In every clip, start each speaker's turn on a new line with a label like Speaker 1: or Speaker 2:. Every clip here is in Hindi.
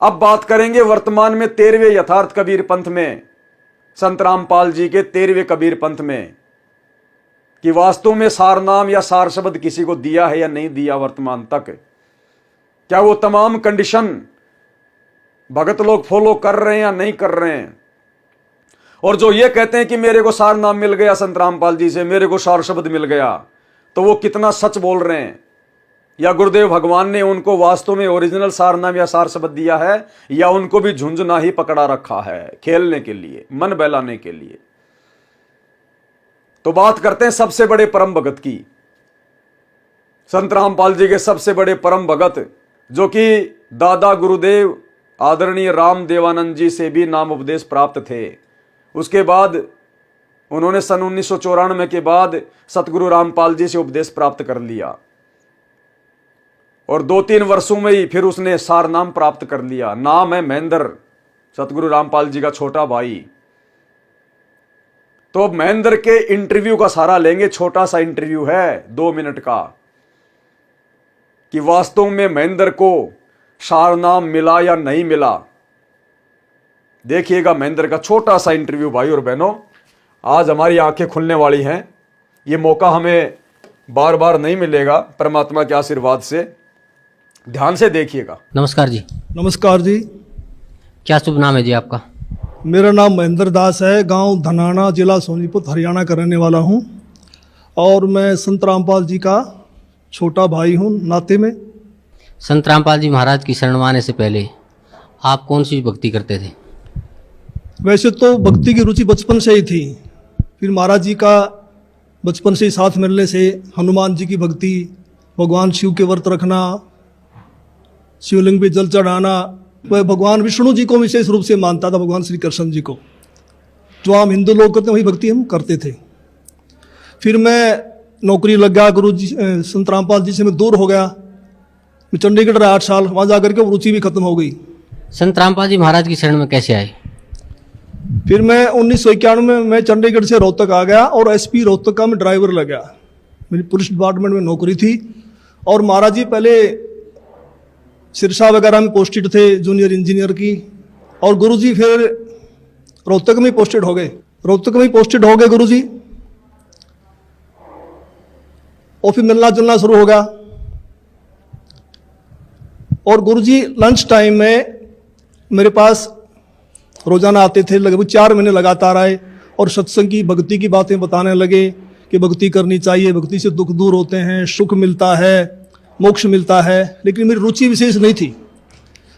Speaker 1: अब बात करेंगे वर्तमान में 13वें यथार्थ कबीर पंथ में, संत रामपाल जी के 13वें कबीर पंथ में, कि वास्तव में सार नाम या सार शब्द किसी को दिया है या नहीं दिया वर्तमान तक। क्या वो तमाम कंडीशन भगत लोग फॉलो कर रहे हैं या नहीं कर रहे हैं। और जो ये कहते हैं कि मेरे को सार नाम मिल गया संत रामपाल जी से, मेरे को सार शब्द मिल गया, तो वो कितना सच बोल रहे हैं, या गुरुदेव भगवान ने उनको वास्तव में ओरिजिनल सार नाम या सार शब्द दिया है, या उनको भी झुंझुना ही पकड़ा रखा है खेलने के लिए, मन बहलाने के लिए। तो बात करते हैं सबसे बड़े परम भगत की, संत रामपाल जी के सबसे बड़े परम भगत, जो कि दादा गुरुदेव आदरणीय राम देवानंद जी से भी नाम उपदेश प्राप्त थे। उसके बाद उन्होंने सन 1994 के बाद सतगुरु रामपाल जी से उपदेश प्राप्त कर लिया, और 2-3 वर्षों में ही फिर उसने सार नाम प्राप्त कर लिया। नाम है महेंद्र, सतगुरु रामपाल जी का छोटा भाई। तो अब महेंद्र के इंटरव्यू का सहारा लेंगे, छोटा सा इंटरव्यू है 2 मिनट का, कि वास्तव में महेंद्र को सार नाम मिला या नहीं मिला। देखिएगा महेंद्र का छोटा सा इंटरव्यू भाई और बहनों। आज हमारी आंखें खुलने वाली हैं, ये मौका हमें बार बार नहीं मिलेगा, परमात्मा के आशीर्वाद से। ध्यान से देखिएगा।
Speaker 2: नमस्कार जी।
Speaker 3: नमस्कार जी।
Speaker 2: क्या शुभ नाम है जी आपका?
Speaker 3: मेरा नाम महेंद्र दास है, गांव धनाना, जिला सोनीपत, हरियाणा का रहने वाला हूं, और मैं संत रामपाल जी का छोटा भाई हूं नाते में।
Speaker 2: संत रामपाल जी महाराज की शरण में आने से पहले आप कौन सी भक्ति करते थे?
Speaker 3: वैसे तो भक्ति की रुचि बचपन से ही थी, फिर महाराज जी का बचपन से ही साथ मिलने से हनुमान जी की भक्ति, भगवान शिव के व्रत रखना, शिवलिंग पे जल चढ़ाना, वह भगवान विष्णु जी को विशेष रूप से मानता था, भगवान श्री कृष्ण जी को, जो आम हिंदू लोग करते हैं वही भक्ति हम करते थे। फिर मैं नौकरी लग गया, गुरु जी संत रामपाल जी से मैं दूर हो गया, मैं चंडीगढ़ रहा 8 साल, वहाँ जाकर के रुचि भी खत्म हो गई।
Speaker 2: संत रामपाल जी महाराज की शरण में कैसे आए?
Speaker 3: फिर मैं 1991 में मैं चंडीगढ़ से रोहतक आ गया, और एसपी रोहतक का मैं ड्राइवर लग गया। मेरी पुलिस डिपार्टमेंट में नौकरी थी, और महाराज जी पहले सिरसा वगैरह में पोस्टेड थे जूनियर इंजीनियर की, और गुरुजी फिर रोहतक में पोस्टेड हो गए। गुरुजी, और फिर मिलना जुलना शुरू हो गया। और गुरुजी लंच टाइम में मेरे पास रोजाना आते थे, लगभग 4 महीने लगातार आए, और सत्संग की, भक्ति की बातें बताने लगे कि भक्ति करनी चाहिए, भक्ति से दुख दूर होते हैं, सुख मिलता है, मोक्ष मिलता है। लेकिन मेरी रुचि विशेष नहीं थी,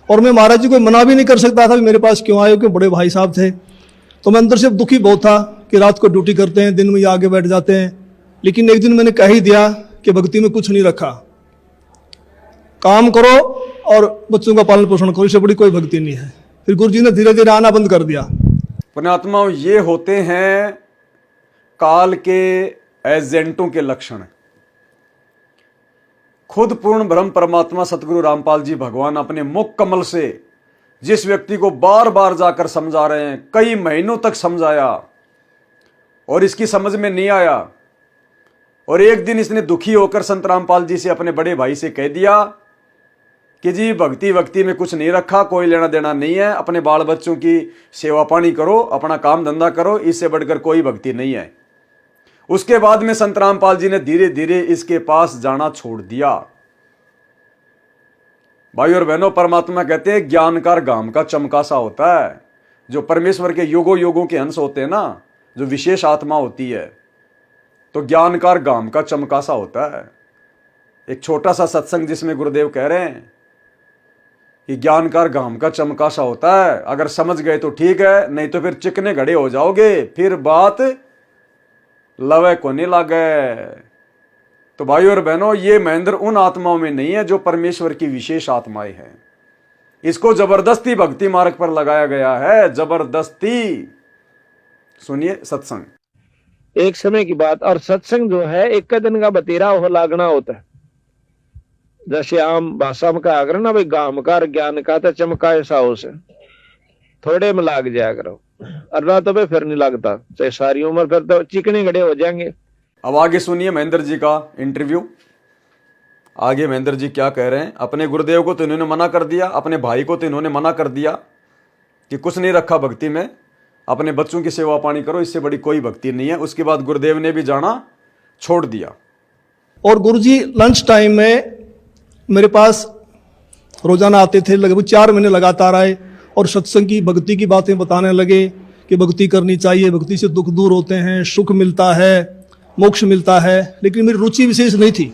Speaker 3: और मैं महाराज जी को मना भी नहीं कर सकता था मेरे पास क्यों आए, क्योंकि बड़े भाई साहब थे। तो मैं अंदर से दुखी बहुत था कि रात को ड्यूटी करते हैं, दिन में ये आगे बैठ जाते हैं। लेकिन एक दिन मैंने कह ही दिया कि भक्ति में कुछ नहीं रखा, काम करो और बच्चों का पालन पोषण करो, इससे बड़ी कोई भक्ति नहीं है। फिर गुरु जी ने धीरे धीरे आना बंद कर दिया।
Speaker 1: पुण्यात्मा, ये होते हैं काल के एजेंटों के लक्षण। खुद पूर्ण ब्रह्म परमात्मा सतगुरु रामपाल जी भगवान अपने मुख कमल से जिस व्यक्ति को बार बार जाकर समझा रहे हैं, कई महीनों तक समझाया और इसकी समझ में नहीं आया, और एक दिन इसने दुखी होकर संत रामपाल जी से, अपने बड़े भाई से कह दिया कि जी भक्ति में कुछ नहीं रखा, कोई लेना देना नहीं है, अपने बाल बच्चों की सेवा पानी करो, अपना काम धंधा करो, इससे बढ़कर कोई भक्ति नहीं है। उसके बाद में संत रामपाल जी ने धीरे धीरे इसके पास जाना छोड़ दिया। भाई और बहनों, परमात्मा कहते हैं ज्ञानकार गाम का चमका सा होता है। जो परमेश्वर के युगों युगों के अंश होते हैं ना, जो विशेष आत्मा होती है, तो ज्ञानकार गाम का चमका सा होता है। एक छोटा सा सत्संग जिसमें गुरुदेव कह रहे हैं कि ज्ञानकार गाम का चमका सा होता है, अगर समझ गए तो ठीक है, नहीं तो फिर चिकने घड़े हो जाओगे, फिर बात लवे को नहीं लागे। तो भाई और बहनों, ये महेंद्र उन आत्माओं में नहीं है जो परमेश्वर की विशेष आत्माएं हैं। इसको जबरदस्ती भक्ति मार्ग पर लगाया गया है, जबरदस्ती। सुनिए सत्संग।
Speaker 4: एक समय की बात, और सत्संग जो है एक दिन का बतेरा हो लागना होता है। जैसे आम भाषा में कहा करो ना भाई, गामकार ज्ञान का तो चमका ऐसा हो से, थोड़े में लाग जाया करो, अल्लाह तो फिर नहीं लगता, चाहे सारी उम्र फिर तो चिकने गड़े हो जाएंगे।
Speaker 1: अब आगे सुनिए महेंद्र जी का इंटरव्यू। आगे महेंद्र जी क्या कह रहे हैं। अपने गुरुदेव को तो इन्होंने मना कर दिया, अपने भाई को तो इन्होंने मना कर दिया कि कुछ नहीं रखा भक्ति में, अपने बच्चों की सेवा पानी करो, इससे बड़ी कोई भक्ति नहीं है। उसके बाद गुरुदेव ने भी जाना छोड़ दिया।
Speaker 3: और गुरुजी लंच टाइम में मेरे पास रोजाना आते थे, लगभग 4 महीने लगातार आए और सत्संग की भक्ति की बातें बताने लगे कि भक्ति करनी चाहिए, भक्ति से दुख दूर होते हैं, सुख मिलता है, मोक्ष मिलता है। लेकिन मेरी रुचि विशेष नहीं थी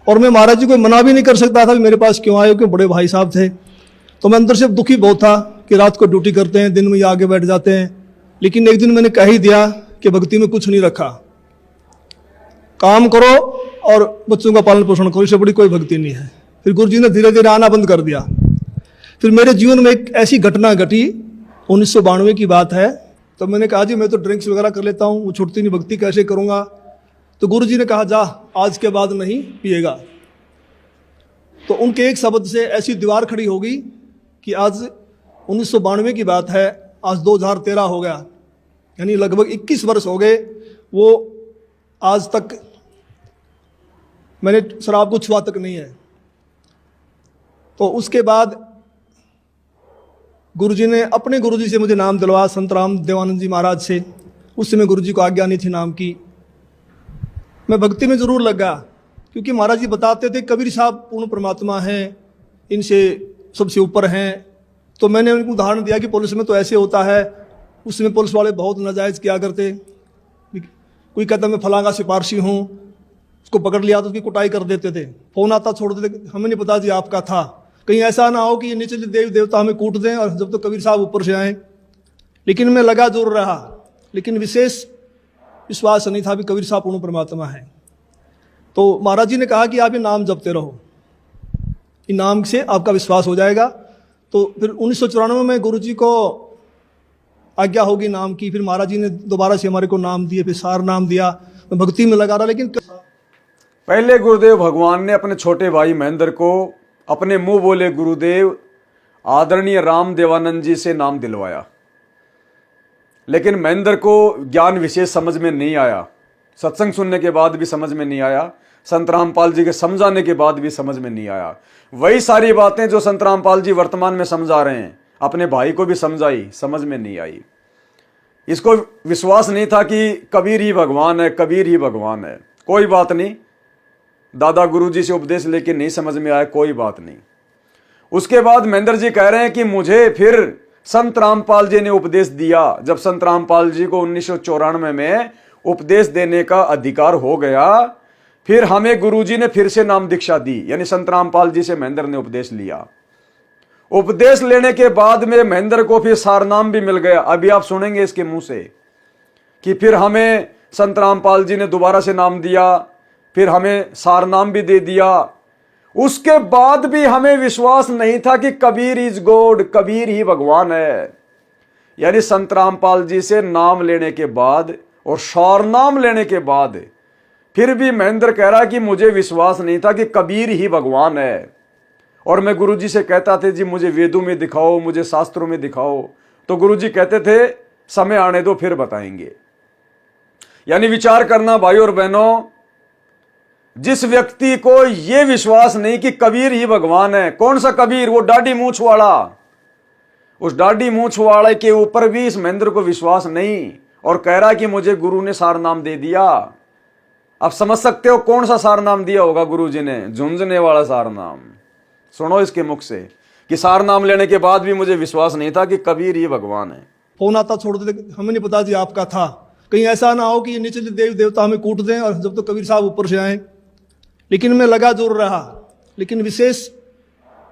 Speaker 3: और मैं महाराज जी को मना भी नहीं कर सकता था कि मेरे पास क्यों आए, क्योंकि बड़े भाई साहब थे। तो मैं अंदर से दुखी बहुत था कि रात को ड्यूटी करते हैं, दिन में ये आगे बैठ जाते हैं। लेकिन एक दिन मैंने कह ही दिया कि भक्ति में कुछ नहीं रखा, काम करो और बच्चों का पालन पोषण करो, इससे बड़ी कोई भक्ति नहीं है। फिर गुरु जी ने धीरे धीरे आना बंद कर दिया। फिर मेरे जीवन में एक ऐसी घटना घटी, 1992 की बात है। तो मैंने कहा जी मैं तो ड्रिंक्स वगैरह कर लेता हूँ, वो छूटती नहीं, भक्ति कैसे करूँगा। तो गुरु जी ने कहा जा आज के बाद नहीं पिएगा। तो उनके एक शब्द से ऐसी दीवार खड़ी हो गई कि आज 1992 की बात है, आज 2013 हो गया, यानी लगभग 21 वर्ष हो गए। वो आज तक मैंने शराब को छुआ तक नहीं है। तो उसके बाद गुरुजी ने अपने गुरुजी से मुझे नाम दिलवाया, संत राम देवानंद जी महाराज से। उस समय गुरुजी को आज्ञा नहीं थी नाम की। मैं भक्ति में जरूर लगा क्योंकि महाराज जी बताते थे कबीर साहब पूर्ण परमात्मा हैं, इनसे सबसे ऊपर हैं। तो मैंने उनको उदाहरण दिया कि पुलिस में तो ऐसे होता है, उसमें पुलिस वाले बहुत नाजायज़ किया करते। कोई कहता मैं फलां का सिपारसी हूँ, उसको पकड़ लिया तो उसकी कुटाई कर देते थे, फोन आता छोड़ देते, हमें नहीं पता जी आपका था। कहीं ऐसा ना हो कि ये नीचे देवी देवता हमें कूट दें और जब तो कबीर साहब ऊपर से आए। लेकिन मैं लगा जरूर रहा, लेकिन विशेष विश्वास नहीं था भी कबीर साहब पूर्ण परमात्मा है। तो महाराज जी ने कहा कि आप ये नाम जपते रहो, इन नाम से आपका विश्वास हो जाएगा। तो फिर 1994 में गुरु जी को आज्ञा होगी नाम की। फिर महाराज जी ने दोबारा से हमारे को नाम दिए, फिर सार नाम दिया। मैं भक्ति में लगा रहा। लेकिन
Speaker 1: पहले गुरुदेव भगवान ने अपने छोटे भाई महेंद्र को अपने मुंह बोले गुरुदेव आदरणीय राम देवानंद जी से नाम दिलवाया। लेकिन महेंद्र को ज्ञान विशेष समझ में नहीं आया, सत्संग सुनने के बाद भी समझ में नहीं आया, संत रामपाल जी के समझाने के बाद भी समझ में नहीं आया। वही सारी बातें जो संत रामपाल जी वर्तमान में समझा रहे हैं, अपने भाई को भी समझाई, समझ में नहीं आई। इसको विश्वास नहीं था कि कबीर ही भगवान है, कबीर ही भगवान है। कोई बात नहीं, दादा गुरुजी से उपदेश लेके नहीं समझ में आया, कोई बात नहीं। उसके बाद महेंद्र जी कह रहे हैं कि मुझे फिर संत रामपाल जी ने उपदेश दिया। जब संत रामपाल जी को 1994 में उपदेश देने का अधिकार हो गया, फिर हमें गुरुजी ने फिर से नाम दीक्षा दी, यानी संत रामपाल जी से महेंद्र ने उपदेश लिया। उपदेश लेने के बाद में महेंद्र को फिर सारनाम भी मिल गया। अभी आप सुनेंगे इसके मुंह से कि फिर हमें संत रामपाल जी ने दोबारा से नाम दिया, फिर हमें सारनाम भी दे दिया। उसके बाद भी हमें विश्वास नहीं था कि कबीर इज गॉड, कबीर ही भगवान है। यानी संत रामपाल जी से नाम लेने के बाद और सारनाम लेने के बाद फिर भी महेंद्र कह रहा कि मुझे विश्वास नहीं था कि कबीर ही भगवान है। और मैं गुरुजी से कहता था जी मुझे वेदों में दिखाओ, मुझे शास्त्रों में दिखाओ। तो गुरुजी कहते थे समय आने दो फिर बताएंगे। यानी विचार करना भाई और बहनों, जिस व्यक्ति को यह विश्वास नहीं कि कबीर ही भगवान है, कौन सा कबीर, वो दाढ़ी मूंछ वाला, उस दाढ़ी मूंछ वाले के ऊपर भी इस महेंद्र को विश्वास नहीं और कह रहा कि मुझे गुरु ने सार नाम दे दिया। अब समझ सकते हो कौन सा सार नाम दिया होगा गुरुजी ने, झुंझुने वाला सार नाम। सुनो इसके मुख से कि सार नाम लेने के बाद भी मुझे विश्वास नहीं था कि कबीर ही भगवान है।
Speaker 3: फोन आता छोड़ देते, हमें नहीं पता जी आपका था। कहीं ऐसा ना हो कि ये नीचे देवी देवता हमें कूट दें और जब तो कबीर साहब ऊपर से आए। लेकिन मैं लगा जरूर रहा, लेकिन विशेष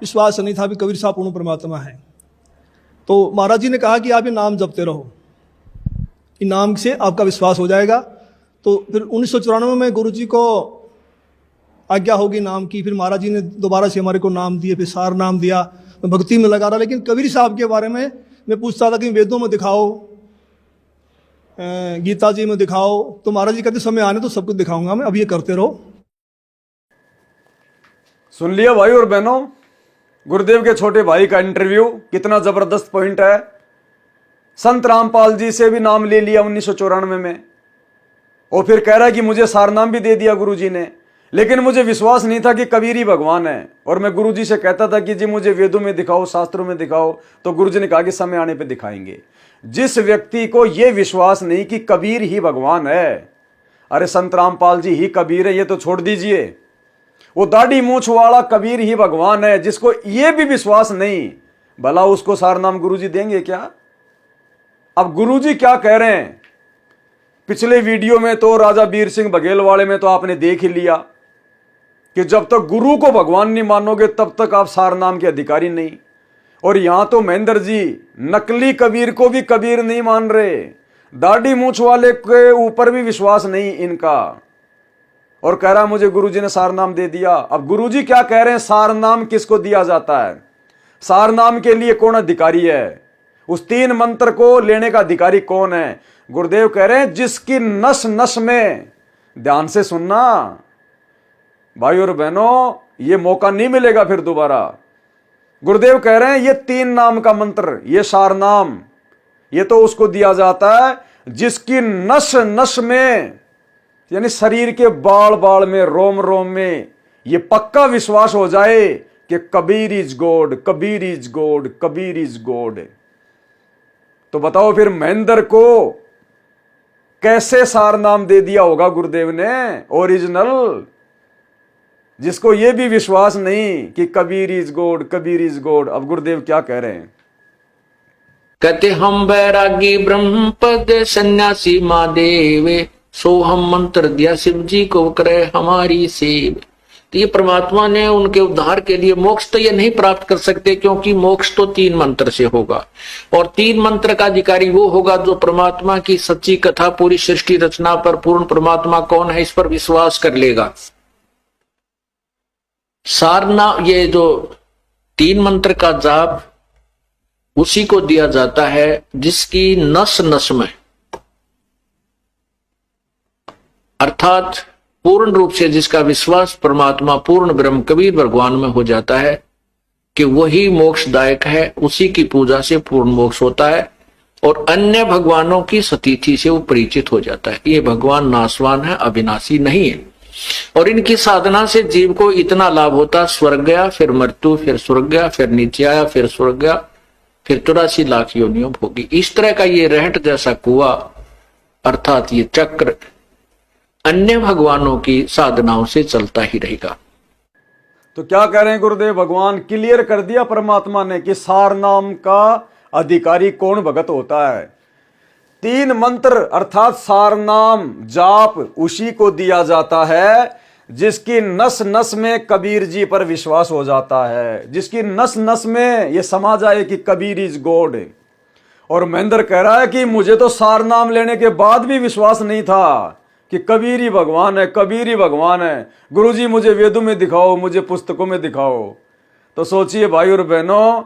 Speaker 3: विश्वास नहीं था भी कबीर साहब पूर्ण परमात्मा है। तो महाराज जी ने कहा कि आप ये नाम जपते रहो, इन नाम से आपका विश्वास हो जाएगा। तो फिर 1994 में गुरु जी को आज्ञा होगी नाम की। फिर महाराज जी ने दोबारा से हमारे को नाम दिए, फिर सार नाम दिया। मैं भक्ति में लगा रहा। लेकिन कबीर साहब के बारे में मैं पूछता था कि वेदों में दिखाओ, गीता जी में दिखाओ। तो महाराज जी कहते समय आने तो सब कुछ दिखाऊंगा मैं, अब ये करते रहो।
Speaker 1: सुन लिया भाई और बहनों, गुरुदेव के छोटे भाई का इंटरव्यू कितना जबरदस्त पॉइंट है। संत रामपाल जी से भी नाम ले लिया 1994 में और फिर कह रहा है कि मुझे सारनाम भी दे दिया गुरुजी ने। लेकिन मुझे विश्वास नहीं था कि कबीर ही भगवान है। और मैं गुरुजी से कहता था कि जी मुझे वेदों में दिखाओ, शास्त्रों में दिखाओ, तो गुरुजी ने कहा कि समय आने पे दिखाएंगे। जिस व्यक्ति को यह विश्वास नहीं कि कबीर ही भगवान है, अरे संत रामपाल जी ही कबीर है, ये तो छोड़ दीजिए, वो दाढ़ी मूछ वाला कबीर ही भगवान है, जिसको यह भी विश्वास नहीं, भला उसको सारनाम गुरुजी देंगे क्या? अब गुरुजी क्या कह रहे हैं, पिछले वीडियो में तो राजा बीर सिंह बघेल वाले में तो आपने देख ही लिया कि जब तक गुरु को भगवान नहीं मानोगे तब तक आप सारनाम के अधिकारी नहीं। और यहां तो महेंद्र जी नकली कबीर को भी कबीर नहीं मान रहे, दाढ़ी मूछ वाले के ऊपर भी विश्वास नहीं इनका, और कह रहा मुझे गुरुजी ने सारनाम दे दिया। अब गुरुजी क्या कह रहे हैं, सारनाम किसको दिया जाता है, सारनाम के लिए कौन अधिकारी है, उस 3 मंत्र को लेने का अधिकारी कौन है? गुरुदेव कह रहे हैं जिसकी नस नस में, ध्यान से सुनना भाई और बहनों, ये मौका नहीं मिलेगा फिर दोबारा। गुरुदेव कह रहे हैं ये 3 नाम का मंत्र, ये सारनाम, ये तो उसको दिया जाता है जिसकी नस नस में, यानी शरीर के बाल बाल में, रोम रोम में ये पक्का विश्वास हो जाए कि Kabir is God, Kabir is God, Kabir is God. तो बताओ फिर महेंद्र को कैसे सारनाम दे दिया होगा गुरुदेव ने ओरिजिनल, जिसको यह भी विश्वास नहीं कि Kabir is God, Kabir is God. अब गुरुदेव क्या कह रहे हैं,
Speaker 5: कहते हम बैरागी ब्रह्म पद सन्यासी महादेव, सो हम मंत्र दिया शिव जी को करे हमारी सेव। तो ये परमात्मा ने उनके उद्धार के लिए, मोक्ष तो ये नहीं प्राप्त कर सकते क्योंकि मोक्ष तो 3 मंत्र से होगा, और 3 मंत्र का अधिकारी वो होगा जो परमात्मा की सच्ची कथा, पूरी सृष्टि रचना पर, पूर्ण परमात्मा कौन है इस पर विश्वास कर लेगा। सारना, ये जो 3 मंत्र का जाप उसी को दिया जाता है जिसकी नस नस में, अर्थात पूर्ण रूप से जिसका विश्वास परमात्मा पूर्ण ब्रह्म कबीर भगवान में हो जाता है कि वही मोक्षदायक है, उसी की पूजा से पूर्ण मोक्ष होता है, और अन्य भगवानों की सतीथि से वो परिचित हो जाता है। ये भगवान नाशवान है, अविनाशी नहीं है, और इनकी साधना से जीव को इतना लाभ होता, स्वर्ग गया, फिर मृत्यु, फिर स्वर्ग गया, फिर नीचे आया, फिर स्वर्ग गया, फिर 84 लाख योनियों भोगी। इस तरह का ये रहट जैसा कुआ, अर्थात ये चक्र अन्य भगवानों की साधनाओं से चलता ही रहेगा।
Speaker 1: तो क्या कह रहे हैं गुरुदेव, भगवान क्लियर कर दिया परमात्मा ने कि सारनाम का अधिकारी कौन भगत होता है। 3 मंत्र अर्थात सारनाम जाप उसी को दिया जाता है जिसकी नस नस में कबीर जी पर विश्वास हो जाता है, जिसकी नस नस में यह समा जाए कि कबीर इज गॉड। और महेंद्र कह रहा है कि मुझे तो सारनाम लेने के बाद भी विश्वास नहीं था कि कबीर ही भगवान है, कबीर ही भगवान है। गुरुजी मुझे वेदों में दिखाओ, मुझे पुस्तकों में दिखाओ। तो सोचिए भाई और बहनों,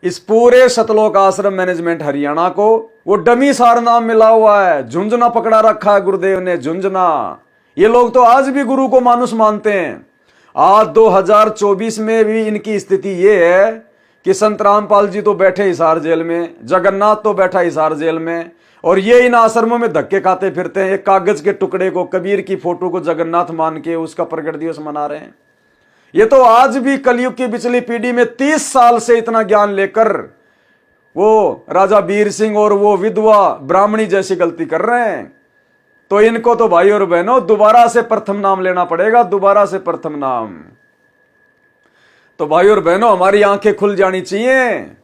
Speaker 1: इस पूरे सतलोक आश्रम मैनेजमेंट हरियाणा को वो डमी सारनाम मिला हुआ है, झुंझुना पकड़ा रखा है गुरुदेव ने, झुंझुना। ये लोग तो आज भी गुरु को मानुष मानते हैं। आज 2024 में भी इनकी स्थिति ये है कि संत रामपाल जी तो बैठे हिसार जेल में, जगन्नाथ तो बैठा हिसार जेल में, और ये इन आश्रमों में धक्के खाते फिरते हैं। एक कागज के टुकड़े को, कबीर की फोटो को जगन्नाथ मान के उसका प्रकट दिवस मना रहे हैं। ये तो आज भी कलयुग की पिछली पीढ़ी में 30 साल से इतना ज्ञान लेकर वो राजा बीर सिंह और वो विधवा ब्राह्मणी जैसी गलती कर रहे हैं। तो इनको तो भाई और बहनों दोबारा से प्रथम नाम लेना पड़ेगा, दोबारा से प्रथम नाम। तो भाई और बहनों, हमारी आंखें खुल जानी चाहिए।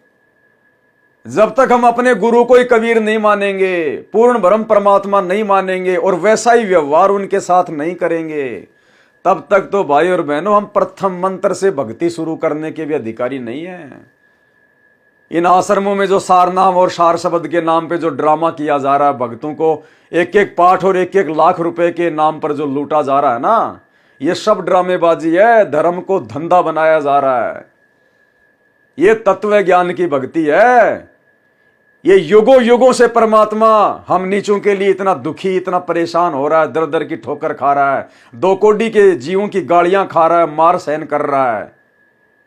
Speaker 1: जब तक हम अपने गुरु को ही कबीर नहीं मानेंगे, पूर्ण ब्रह्म परमात्मा नहीं मानेंगे और वैसा ही व्यवहार उनके साथ नहीं करेंगे, तब तक तो भाई और बहनों हम प्रथम मंत्र से भक्ति शुरू करने के भी अधिकारी नहीं है। इन आश्रमों में जो सारनाम और सार शब्द के नाम पे जो ड्रामा किया जा रहा है, भक्तों को एक एक पाठ और एक एक लाख रुपए के नाम पर जो लूटा जा रहा है ना, ये सब ड्रामेबाजी है। धर्म को धंधा बनाया जा रहा है। ये तत्व ज्ञान की भक्ति है। ये युगों युगों से परमात्मा हम नीचों के लिए इतना दुखी, इतना परेशान हो रहा है, दर दर की ठोकर खा रहा है, 2 कोड़ी के जीवों की गालियां खा रहा है, मार सहन कर रहा है।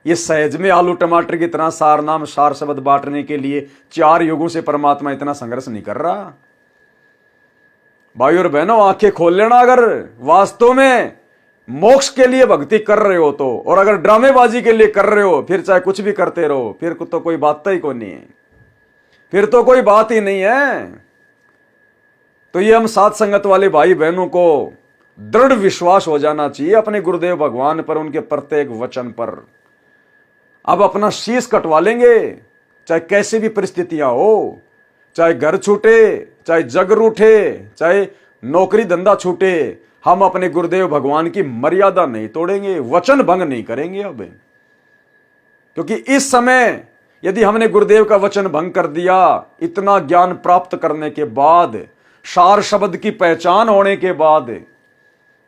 Speaker 1: ये सहज में आलू टमाटर की तरह सार नाम सार शब्द बांटने के लिए 4 युगों से परमात्मा इतना संघर्ष नहीं कर रहा। भाई और बहनों, आंखें खोल लेना। अगर वास्तव में मोक्ष के लिए भक्ति कर रहे हो तो, और अगर ड्रामेबाजी के लिए कर रहे हो, फिर चाहे कुछ भी करते रहो, फिर तो कोई बात ही को नहीं है, फिर तो कोई बात ही नहीं है। तो ये हम साथ संगत वाले भाई बहनों को दृढ़ विश्वास हो जाना चाहिए अपने गुरुदेव भगवान पर, उनके प्रत्येक वचन पर। अब अपना शीश कटवा लेंगे, चाहे कैसी भी परिस्थितियां हो, चाहे घर छूटे, चाहे जग रूठे, चाहे नौकरी धंधा छूटे, हम अपने गुरुदेव भगवान की मर्यादा नहीं तोड़ेंगे, वचन भंग नहीं करेंगे। अब क्योंकि इस समय यदि हमने गुरुदेव का वचन भंग कर दिया, इतना ज्ञान प्राप्त करने के बाद, सार शब्द की पहचान होने के बाद,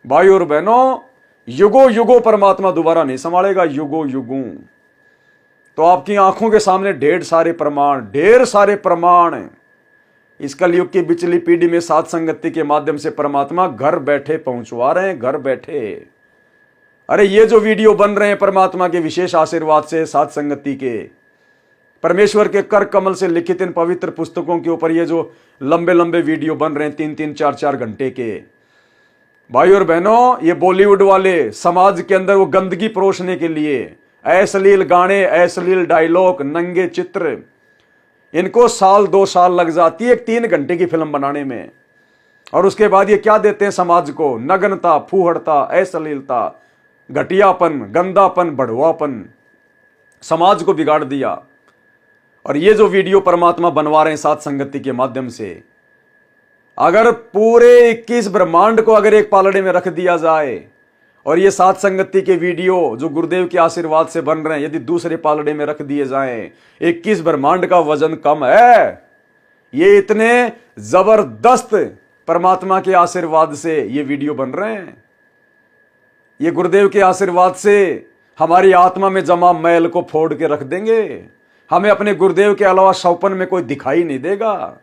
Speaker 1: भाई और बहनों, युगों युगों परमात्मा दोबारा नहीं संभालेगा, युगों युगों। तो आपकी आंखों के सामने ढेर सारे प्रमाण इस कलयुग की बिचली पीढ़ी में साथ संगति के माध्यम से परमात्मा घर बैठे पहुंचवा रहे हैं, घर बैठे। अरे ये जो वीडियो बन रहे हैं परमात्मा के विशेष आशीर्वाद से, साथ संगति के, परमेश्वर के कर कमल से लिखित इन पवित्र पुस्तकों के ऊपर ये जो लंबे लंबे वीडियो बन रहे हैं 3-3, 4-4 घंटे के, भाई और बहनों, ये बॉलीवुड वाले समाज के अंदर वो गंदगी परोसने के लिए अश्लील गाने, अश्लील डायलॉग, नंगे चित्र, इनको 1-2 साल लग जाती है एक 3 घंटे की फिल्म बनाने में। और उसके बाद ये क्या देते हैं समाज को? नग्नता, फूहड़ता, अश्लीलता, घटियापन, गंदापन, बढ़ुआपन, समाज को बिगाड़ दिया। और ये जो वीडियो परमात्मा बनवा रहे हैं साथ संगति के माध्यम से, अगर पूरे 21 ब्रह्मांड को अगर एक पालड़े में रख दिया जाए, और ये साथ संगति के वीडियो जो गुरुदेव के आशीर्वाद से बन रहे हैं यदि दूसरे पालड़े में रख दिए जाएं, 21 ब्रह्मांड का वजन कम है। ये इतने जबरदस्त परमात्मा के आशीर्वाद से ये वीडियो बन रहे हैं। ये गुरुदेव के आशीर्वाद से हमारी आत्मा में जमा मैल को फोड़ के रख देंगे। हमें अपने गुरुदेव के अलावा सौपन में कोई दिखाई नहीं देगा।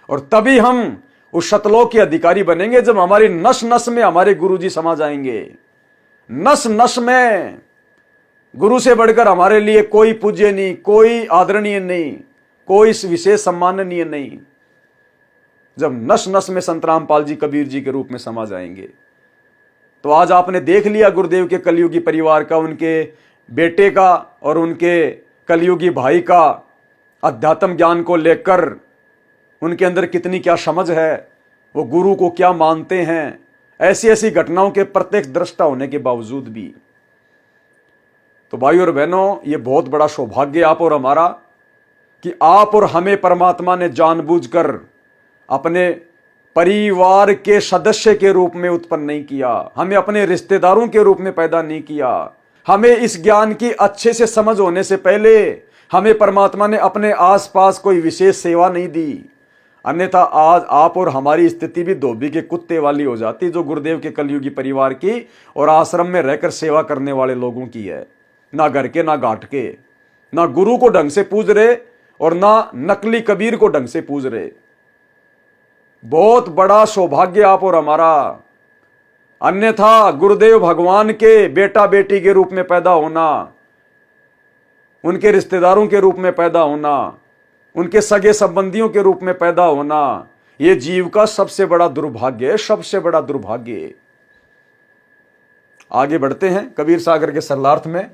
Speaker 1: और तभी हम उस शतलोक के अधिकारी बनेंगे जब हमारी नस नस में हमारे गुरु जी समा जाएंगे। नस नस में गुरु से बढ़कर हमारे लिए कोई पूज्य नहीं, कोई आदरणीय नहीं, कोई विशेष सम्माननीय नहीं। जब नस नस में संत रामपाल जी, कबीर जी के रूप में समा जाएंगे। तो आज आपने देख लिया गुरुदेव के कलयुगी परिवार का, उनके बेटे का और उनके कलयुगी भाई का अध्यात्म ज्ञान को लेकर उनके अंदर कितनी क्या समझ है, वो गुरु को क्या मानते हैं, ऐसी ऐसी घटनाओं के प्रत्यक्ष दृष्टा होने के बावजूद भी। तो भाई और बहनों, ये बहुत बड़ा सौभाग्य आप और हमारा कि आप और हमें परमात्मा ने जानबूझकर अपने परिवार के सदस्य के रूप में उत्पन्न नहीं किया, हमें अपने रिश्तेदारों के रूप में पैदा नहीं किया। हमें इस ज्ञान की अच्छे से समझ होने से पहले हमें परमात्मा ने अपने आसपास कोई विशेष सेवा नहीं दी, अन्यथा आज आप और हमारी स्थिति भी धोबी के कुत्ते वाली हो जाती, जो गुरुदेव के कलयुगी परिवार की और आश्रम में रहकर सेवा करने वाले लोगों की है। ना घर के, ना घाट के, ना गुरु को ढंग से पूज रहे और ना नकली कबीर को ढंग से पूज रहे। बहुत बड़ा सौभाग्य आप और हमारा। अन्यथा गुरुदेव भगवान के बेटा बेटी के रूप में पैदा होना, उनके रिश्तेदारों के रूप में पैदा होना, उनके सगे संबंधियों के रूप में पैदा होना, यह जीव का सबसे बड़ा दुर्भाग्य है, सबसे बड़ा दुर्भाग्य। आगे बढ़ते हैं कबीर सागर के सरलार्थ में।